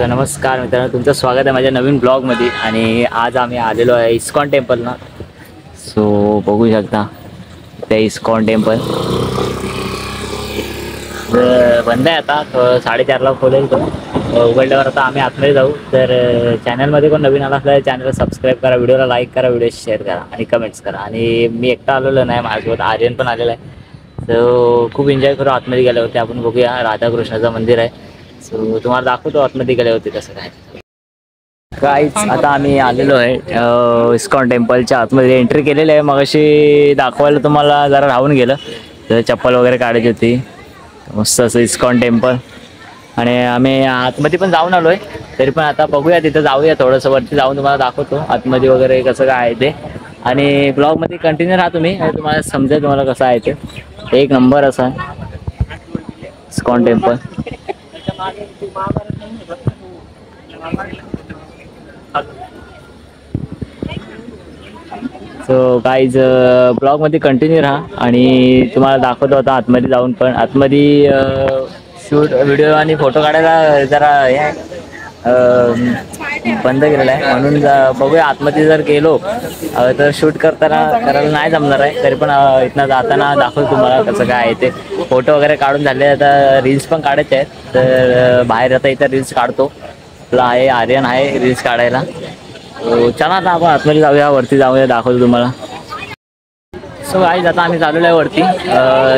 So नमस्कार मित्रांनो, तुमचं स्वागत आहे माझ्या नवीन ब्लॉगमध्ये. आणि आज आम्ही आलेलो आहे इस्कॉन टेम्पलला. सो बघू शकता ते इस्कॉन टेम्पल बंद आहे आता, 4:30ला खोलेल. तो उघडल्यावर आता आम्ही आतमध्ये जाऊ. तर चॅनलमध्ये कोण नवीन आला असला तर चॅनलला सबस्क्राईब करा, व्हिडिओला लाईक करा, व्हिडिओ शेअर करा आणि कमेंट्स करा. आणि मी एकटा आलेलो नाही, माझ्यासोबत आर्यन पण आलेला आहे. सो खूप एन्जॉय करू. आतमध्ये गेले होते आपण, बघूया. राधाकृष्णाचं मंदिर आहे. सो तुम्हाला दाखवतो आतमध्ये गेले होते कसं काय. काहीच आता आम्ही आलेलो आहे इस्कॉन टेम्पलच्या आतमध्ये, एंट्री केलेली आहे. मग अशी दाखवायला तुम्हाला जरा राहून गेलं, तर चप्पल वगैरे काढायची होती. मस्त असं इस्कॉन टेम्पल. आणि आम्ही आतमध्ये पण जाऊन आलो आहे, तरी पण आता बघूया, तिथं जाऊया. थोडंसं वरती जाऊन तुम्हाला दाखवतो आतमध्ये वगैरे कसं काय आहे ते. आणि ब्लॉगमध्ये कंटिन्यू राहा तुम्ही, तुम्हाला समजेल तुम्हाला कसं आहे ते. एक नंबर असा इस्कॉन टेम्पल. सो गाईज ब्लॉगमध्ये कंटिन्यू राहा आणि तुम्हाला दाखवतो आता आतमध्ये जाऊन. पण आतमध्ये शूट व्हिडिओ आणि फोटो काढायला जरा हे बंद केलेलं आहे, म्हणून बघूया. आतमध्ये जर गेलो तर शूट करायला नाही जमणार आहे. तरी पण इथनं जाताना दाखवतो तुम्हाला कसं काय आहे ते. फोटो वगैरे काढून झाले, आता रील्स पण काढायचे आहेत. तर बाहेर आता इथं रील्स काढतो. आपला आहे आर्यन आहे रील्स काढायला. चला आता आपण आतमध्ये जाऊया, वरती जाऊया, दाखवतो तुम्हाला. सो गाईज आता आम्ही चाललेलो आहे वरती.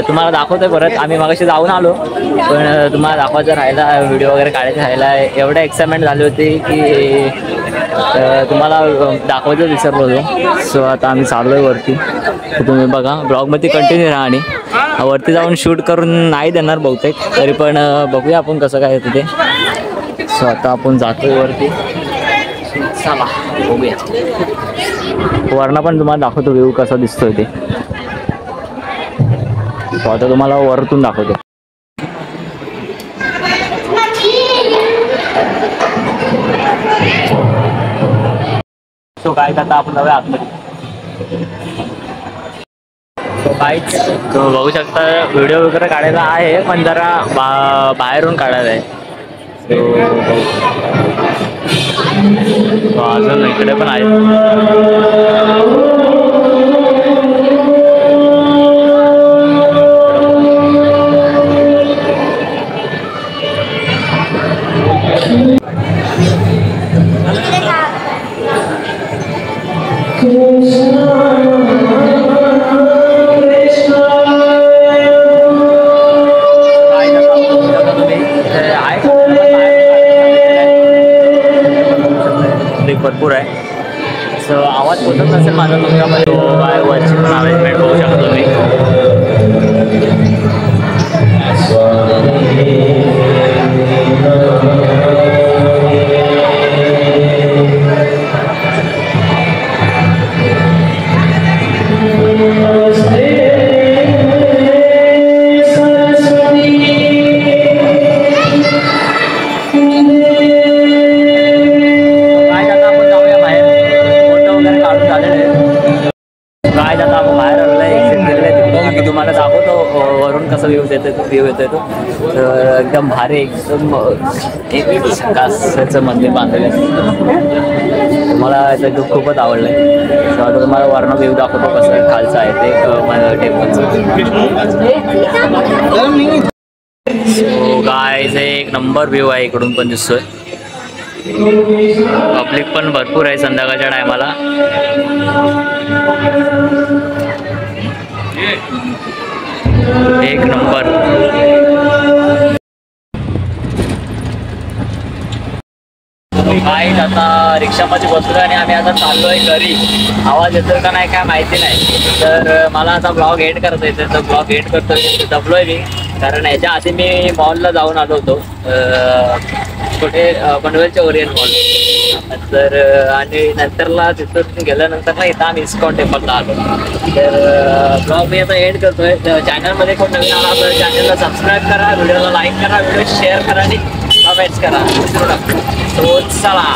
तुम्हाला दाखवतोय परत. आम्ही मगाशी जाऊन आलो, पण तुम्हाला दाखवायचं राहिला, व्हिडिओ वगैरे काढायचं राहिला. एवढं एक्साइटमेंट झाली होती की तुम्हाला दाखवायचं विसरलो होतो. सो आता आम्ही चाललो आहे वरती. तुम्ही बघा, ब्लॉगमध्ये कंटिन्यू राहा. आणि वरती जाऊन शूट करून नाही देणार बहुतेक, तरी पण बघूया आपण कसं काय होतं ते. सो आता आपण जातो वरती. चला बघूया. वरनं पण तुम्हाला दाखवतो व्ह्यू कसा दिसतोय ते. सो आता तुम्हाला वरतून दाखवतो. सो काय आता आपण जाऊया आतमध्ये. सो काहीच बघू शकता, व्हिडिओ वगैरे काढायला आहे, पण जरा बाहेरून काढायला आहे. सो अजून इकडे पण आहे. भरपूर आहे. सो आवाज होतच नसेल माझा तुमच्यामध्ये. वरची पण अरेंजमेंट बघू शकता तुम्ही. काय आता आपण बाहेर आलेलं आहे, एक्झिट केलेलं आहे तिकडं. मी तुम्हाला दाखवतो वरून कसं व्ह्यू येतोय तो. तर एकदम भारी, एकदम एक झकासचं मंदिर बांधलेलं आहे. मला याचं खूपच आवडलं आहे. तर आता तुम्हाला वरून व्ह्यू दाखवतो कसं खालचं आहे ते टेम्पलचं. सो गाईज एक नंबर व्ह्यू आहे, इकडून पण दिसतोय. पब्लिक पण भरपूर आहे संध्याकाळच्या टायमाला. एक नंबर. गाईज आता रिक्षामध्ये बसलो आणि आम्ही आता चाललो आहे घरी. आवाज येतोय का नाही काय माहिती नाही. तर मला आता ब्लॉग एंड करता येते, तर ब्लॉग एंड करतोय. दबलोय मी, कारण याच्या आधी मी मॉलला जाऊन आलो होतो, कुठे पनवेलच्या ओरियन मॉल. तर आणि नंतरला तिथून गेल्यानंतर इथं आम्ही इस्कॉन टेम्पलला आलो. तर ब्लॉग मी आता एंड करतोय. चॅनलमध्ये कोण नवीन आला तर चॅनलला सबस्क्राईब करा, व्हिडिओला लाईक करा, व्हिडिओ शेअर करा आणि कमेंट्स करा. तो चला.